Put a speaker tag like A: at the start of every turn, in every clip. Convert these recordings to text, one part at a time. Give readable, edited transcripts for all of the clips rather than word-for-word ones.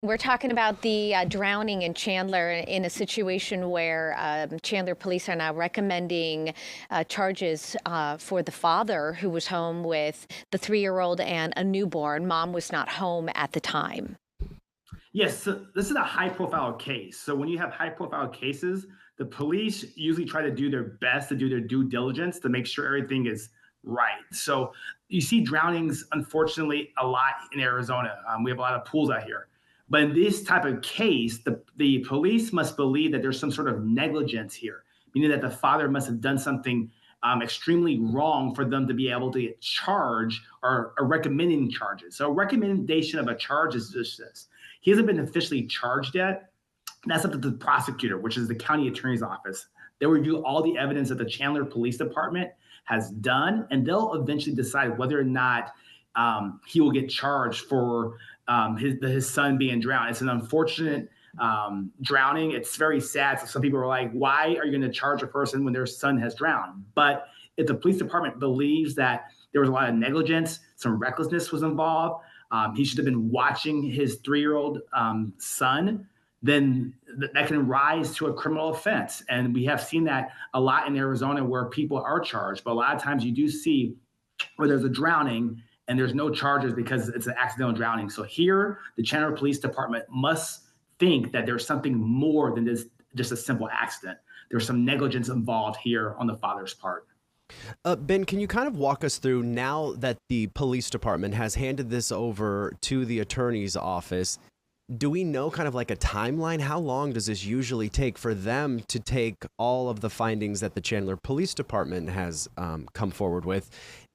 A: We're talking about the drowning in Chandler in a situation where Chandler police are now recommending charges for the father who was home with the 3-year-old and a newborn. Mom was not home at the time.
B: Yes, so this is a high profile case. So when you have high profile cases, the police usually try to do their best to do their due diligence to make sure everything is right. So you see drownings, unfortunately, a lot in Arizona. We have a lot of pools out here. But in this type of case, the police must believe that there's some sort of negligence here, meaning that the father must have done something extremely wrong for them to be able to get charged or recommending charges. So a recommendation of a charge is just this. He hasn't been officially charged yet. That's up to the prosecutor, which is the county attorney's office. They'll review all the evidence that the Chandler Police Department has done, and they'll eventually decide whether or not he will get charged for his son being drowned. It's an unfortunate drowning. It's very sad. So some people are like, why are you going to charge a person when their son has drowned? But if the police department believes that there was a lot of negligence, some recklessness was involved, he should have been watching his 3-year-old son, then that can rise to a criminal offense. And we have seen that a lot in Arizona where people are charged. But a lot of times you do see where there's a drowning and there's no charges because it's an accidental drowning. So here, the Chandler Police Department must think that there's something more than this, just a simple accident. There's some negligence involved here on the father's part.
C: Ben, can you kind of walk us through now that the police department has handed this over to the attorney's office? Do we know kind of like a timeline? How long does this usually take for them to take all of the findings that the Chandler Police Department has come forward with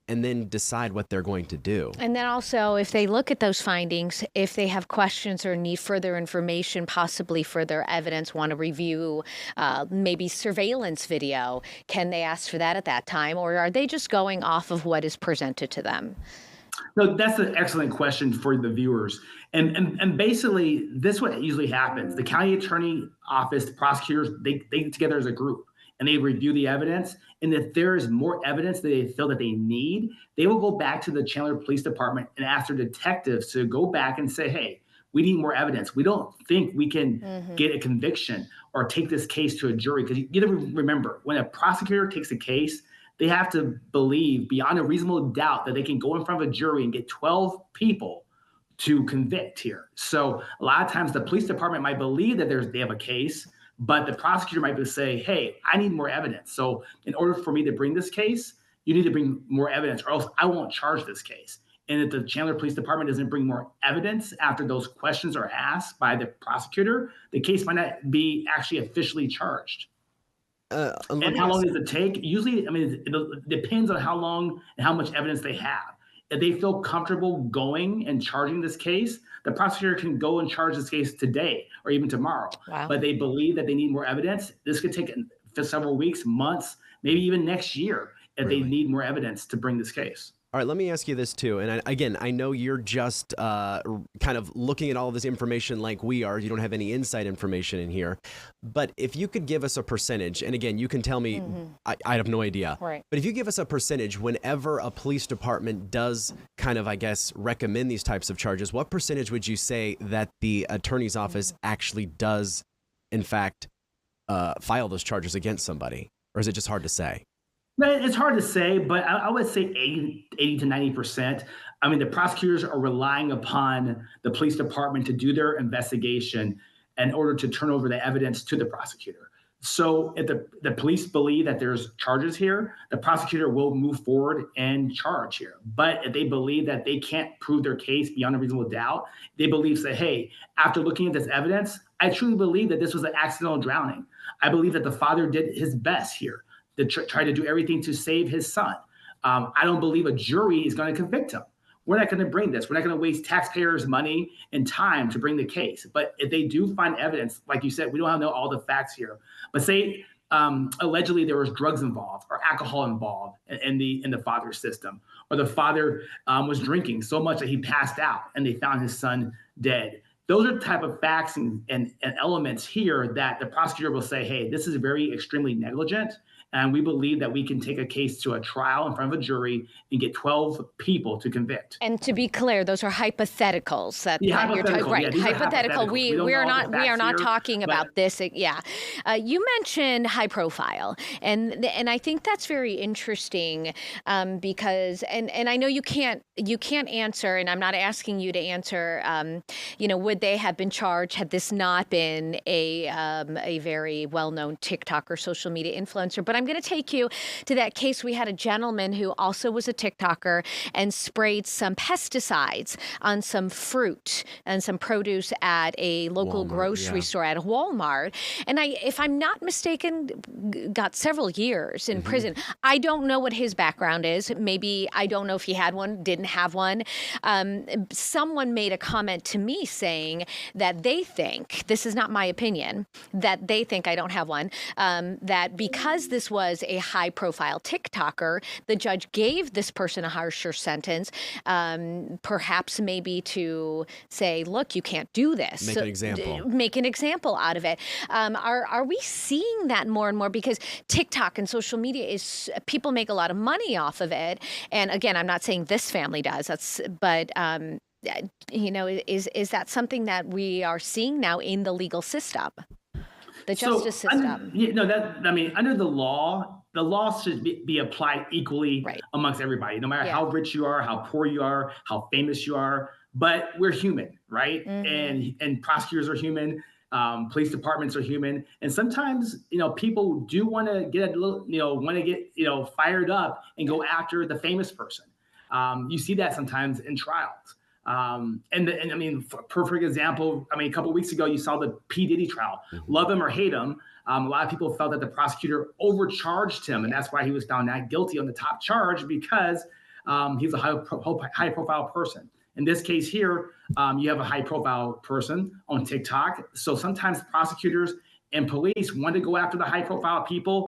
C: and then decide what they're going to do?
A: And then also, if they look at those findings, if they have questions or need further information, possibly further evidence, want to review maybe surveillance video, can they ask for that at that time? Or are they just going off of what is presented to them?
B: No, that's an excellent question for the viewers. And basically, this is what usually happens. The county attorney office, the prosecutors, they get together as a group and they review the evidence. And if there is more evidence that they feel that they need, they will go back to the Chandler Police Department and ask their detectives to go back and say, hey, we need more evidence. We don't think we can get a conviction or take this case to a jury. Because you got to remember, when a prosecutor takes a case, they have to believe beyond a reasonable doubt that they can go in front of a jury and get 12 people to convict here. So a lot of times the police department might believe that they have a case, but the prosecutor might say, hey, I need more evidence. So in order for me to bring this case, you need to bring more evidence or else I won't charge this case. And if the Chandler Police Department doesn't bring more evidence after those questions are asked by the prosecutor, the case might not be actually officially charged.
C: Let
B: And
C: me
B: how long
C: ask.
B: does it take? Usually, I mean, it depends on how long and how much evidence they have. If they feel comfortable going and charging this case, the prosecutor can go and charge this case today or even tomorrow.
A: Wow.
B: But they believe that they need more evidence. This could take for several weeks, months, maybe even next year if they
C: Really?
B: need more evidence to bring this case.
C: All right, let me ask you this too. And again, I know you're just kind of looking at all this information like we are. You don't have any inside information in here. But if you could give us a percentage, and again, you can tell me, I have no idea.
A: Right.
C: But if you give us a percentage, whenever a police department does kind of, I guess, recommend these types of charges, what percentage would you say that the attorney's office actually does, in fact, file those charges against somebody? Or is it just hard to say?
B: But it's hard to say, but I would say 80 to 90%. I mean, the prosecutors are relying upon the police department to do their investigation in order to turn over the evidence to the prosecutor. So if the police believe that there's charges here, the prosecutor will move forward and charge here. But if they believe that they can't prove their case beyond a reasonable doubt, they believe, say, hey, after looking at this evidence, I truly believe that this was an accidental drowning. I believe that the father did his best here to try to do everything to save his son. I don't believe a jury is going to convict him. We're not going to bring this. We're not going to waste taxpayers' money and time to bring the case. But if they do find evidence, like you said, we don't know all the facts here. But say allegedly there was drugs involved or alcohol involved in the father's system, or the father was drinking so much that he passed out and they found his son dead. Those are the type of facts and elements here that the prosecutor will say, hey, this is very extremely negligent. And we believe that we can take a case to a trial in front of a jury and get 12 people to convict.
A: And to be clear, those are hypotheticals that,
B: Yeah,
A: that you're talking,
B: hypothetical.
A: right?
B: Yeah, these are
A: Hypothetical.
B: hypotheticals.
A: We are
B: know all
A: not
B: the
A: we are
B: facts
A: not
B: here,
A: talking
B: but-
A: about this. Yeah, you mentioned high profile, and I think that's very interesting because and I know you can't answer, and I'm not asking you to answer. Would they have been charged had this not been a very well-known TikTok or social media influencer? But I'm going to take you to that case. We had a gentleman who also was a TikToker and sprayed some pesticides on some fruit and some produce at a local
C: Walmart,
A: grocery
C: yeah.
A: store at a Walmart. And if I'm not mistaken, got several years in prison. I don't know what his background is. Maybe I don't know if he had one, didn't have one. Someone made a comment to me saying that they think, this is not my opinion, that they think, I don't have one, that because this was a high profile TikToker, the judge gave this person a harsher sentence, perhaps maybe to say, look, you can't do this.
C: Make an example.
A: Make an example out of it. Are we seeing that more and more? Because TikTok and social media people make a lot of money off of it. And again, I'm not saying this family does, but is that something that we are seeing now in the legal system, the justice system?
B: Under the law should be applied equally
A: Right.
B: amongst everybody, no matter
A: Yeah.
B: how rich you are, how poor you are, how famous you are. But we're human, right? And prosecutors are human. Police departments are human, and sometimes people do want to get a little, fired up and go after the famous person. You see that sometimes in trials. Perfect example. A couple of weeks ago, you saw the P. Diddy trial. Love him or hate him, a lot of people felt that the prosecutor overcharged him, and that's why he was found not guilty on the top charge, because he's a high-profile person. In this case here, you have a high-profile person on TikTok. So sometimes prosecutors and police want to go after the high-profile people